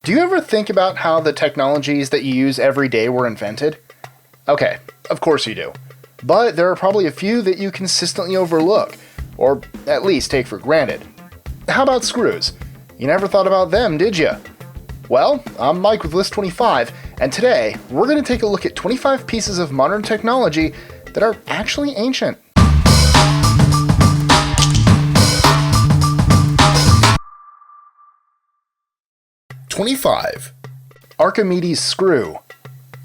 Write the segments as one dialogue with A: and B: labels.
A: Do you ever think about how the technologies that you use every day were invented? Okay, of course you do. But there are probably a few that you consistently overlook, or at least take for granted. How about screws? You never thought about them, did you? Well, I'm Mike with List 25, and today we're going to take a look at 25 pieces of modern technology that are actually ancient. #25. Archimedes screw.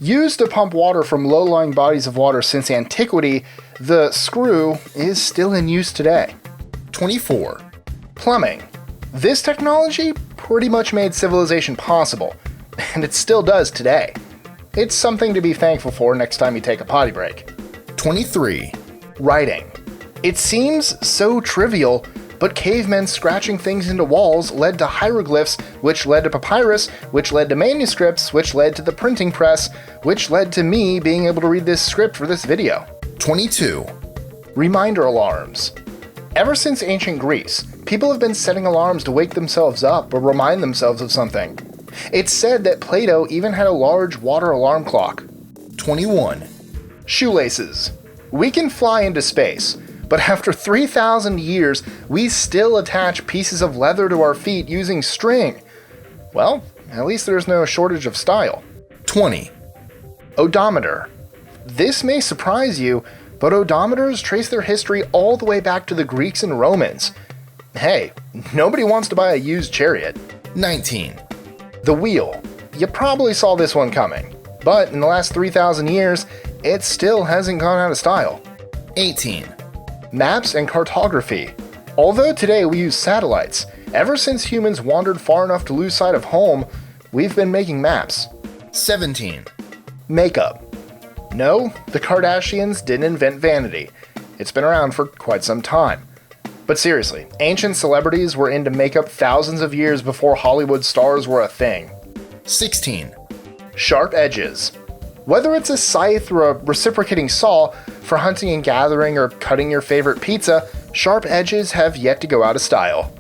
A: Used to pump water from low-lying bodies of water since antiquity, the screw is still in use today. #24. Plumbing. This technology pretty much made civilization possible, and it still does today. It's something to be thankful for next time you take a potty break. #23. Writing. It seems so trivial, but cavemen scratching things into walls led to hieroglyphs, which led to papyrus, which led to manuscripts, which led to the printing press, which led to me being able to read this script for this video. #22. Reminder alarms. Ever since ancient Greece, people have been setting alarms to wake themselves up or remind themselves of something. It's said that Plato even had a large water alarm clock. #21. Shoelaces. We can fly into space, but after 3,000 years, we still attach pieces of leather to our feet using string. Well, at least there's no shortage of style. #20. Odometer. This may surprise you, but odometers trace their history all the way back to the Greeks and Romans. Hey, nobody wants to buy a used chariot. #19. The wheel. You probably saw this one coming, but in the last 3,000 years, it still hasn't gone out of style. #18. Maps and cartography. Although today we use satellites, ever since humans wandered far enough to lose sight of home, we've been making maps. #17. Makeup. No, the Kardashians didn't invent vanity. It's been around for quite some time. But seriously, ancient celebrities were into makeup thousands of years before Hollywood stars were a thing. #16. Sharp edges. Whether it's a scythe or a reciprocating saw, for hunting and gathering or cutting your favorite pizza, sharp edges have yet to go out of style.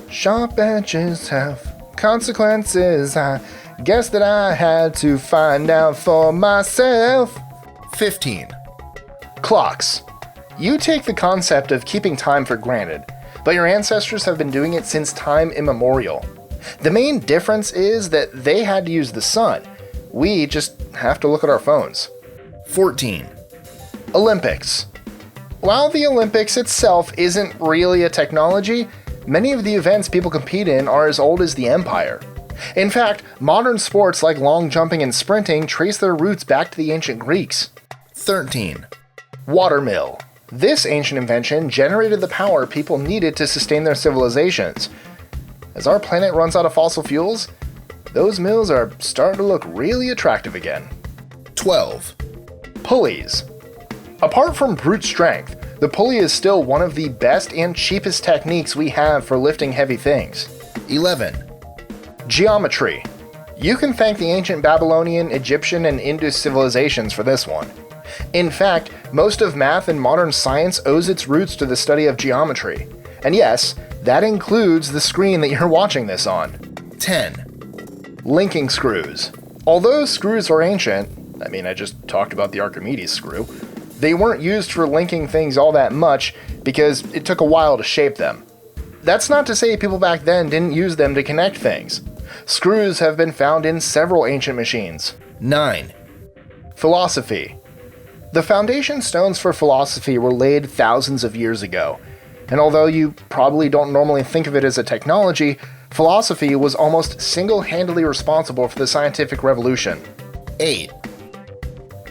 A: Sharp edges have consequences, I guess that I had to find out for myself. #15. Clocks. You take the concept of keeping time for granted, but your ancestors have been doing it since time immemorial. The main difference is that they had to use the sun. We just have to look at our phones. #14. Olympics. While the Olympics itself isn't really a technology, many of the events people compete in are as old as the empire. In fact, modern sports like long jumping and sprinting trace their roots back to the ancient Greeks. #13. Watermill. This ancient invention generated the power people needed to sustain their civilizations. As our planet runs out of fossil fuels, those mills are starting to look really attractive again. 12. Pulleys. Apart from brute strength, the pulley is still one of the best and cheapest techniques we have for lifting heavy things. 11. Geometry. You can thank the ancient Babylonian, Egyptian, and Indus civilizations for this one. In fact, most of math and modern science owes its roots to the study of geometry. And yes, that includes the screen that you're watching this on. 10. Linking screws. Although screws are ancient, I just talked about the Archimedes screw, they weren't used for linking things all that much because it took a while to shape them. That's not to say people back then didn't use them to connect things. Screws have been found in several ancient machines. 9. Philosophy. The foundation stones for philosophy were laid thousands of years ago, and although you probably don't normally think of it as a technology, philosophy was almost single-handedly responsible for the scientific revolution. 8.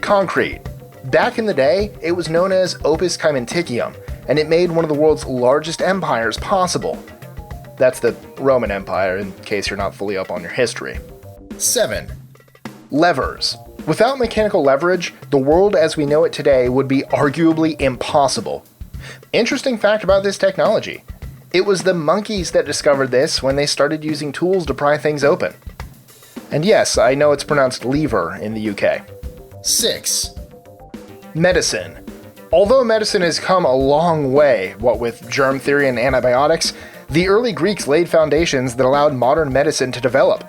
A: Concrete. Back in the day, it was known as opus caementicium, and it made one of the world's largest empires possible. That's the Roman Empire, in case you're not fully up on your history. 7. Levers. Without mechanical leverage, the world as we know it today would be arguably impossible. Interesting fact about this technology. It was the monkeys that discovered this when they started using tools to pry things open. And yes, I know it's pronounced lever in the UK. 6. Medicine. Although medicine has come a long way, what with germ theory and antibiotics, the early Greeks laid foundations that allowed modern medicine to develop.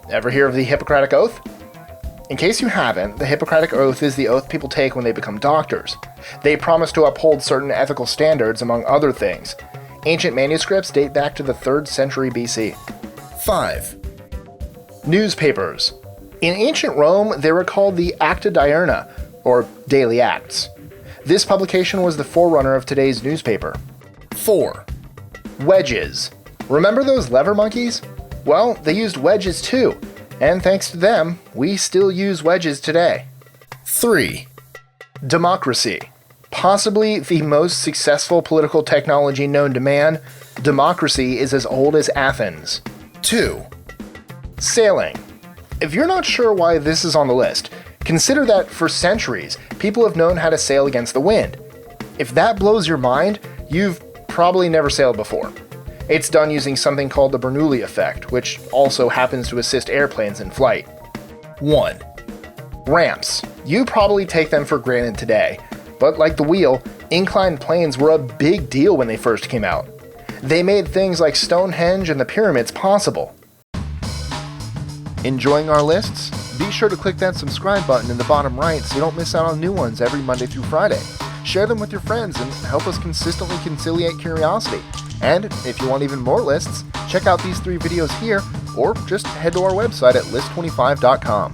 A: Ever hear of the Hippocratic Oath? In case you haven't, the Hippocratic Oath is the oath people take when they become doctors. They promise to uphold certain ethical standards, among other things. Ancient manuscripts date back to the 3rd century BC. 5. Newspapers. In ancient Rome, they were called the Acta Diurna, or Daily Acts. This publication was the forerunner of today's newspaper. 4. Wedges. Remember those lever monkeys? Well, they used wedges too, and thanks to them, we still use wedges today. 3. Democracy. Possibly the most successful political technology known to man, democracy is as old as Athens. 2. Sailing. If you're not sure why this is on the list, consider that for centuries, people have known how to sail against the wind. If that blows your mind, you've probably never sailed before. It's done using something called the Bernoulli effect, which also happens to assist airplanes in flight. 1. Ramps. You probably take them for granted today, but like the wheel, inclined planes were a big deal when they first came out. They made things like Stonehenge and the pyramids possible. Enjoying our lists? Be sure to click that subscribe button in the bottom right so you don't miss out on new ones every Monday through Friday. Share them with your friends and help us consistently conciliate curiosity. And if you want even more lists, check out these 3 videos here, or just head to our website at list25.com.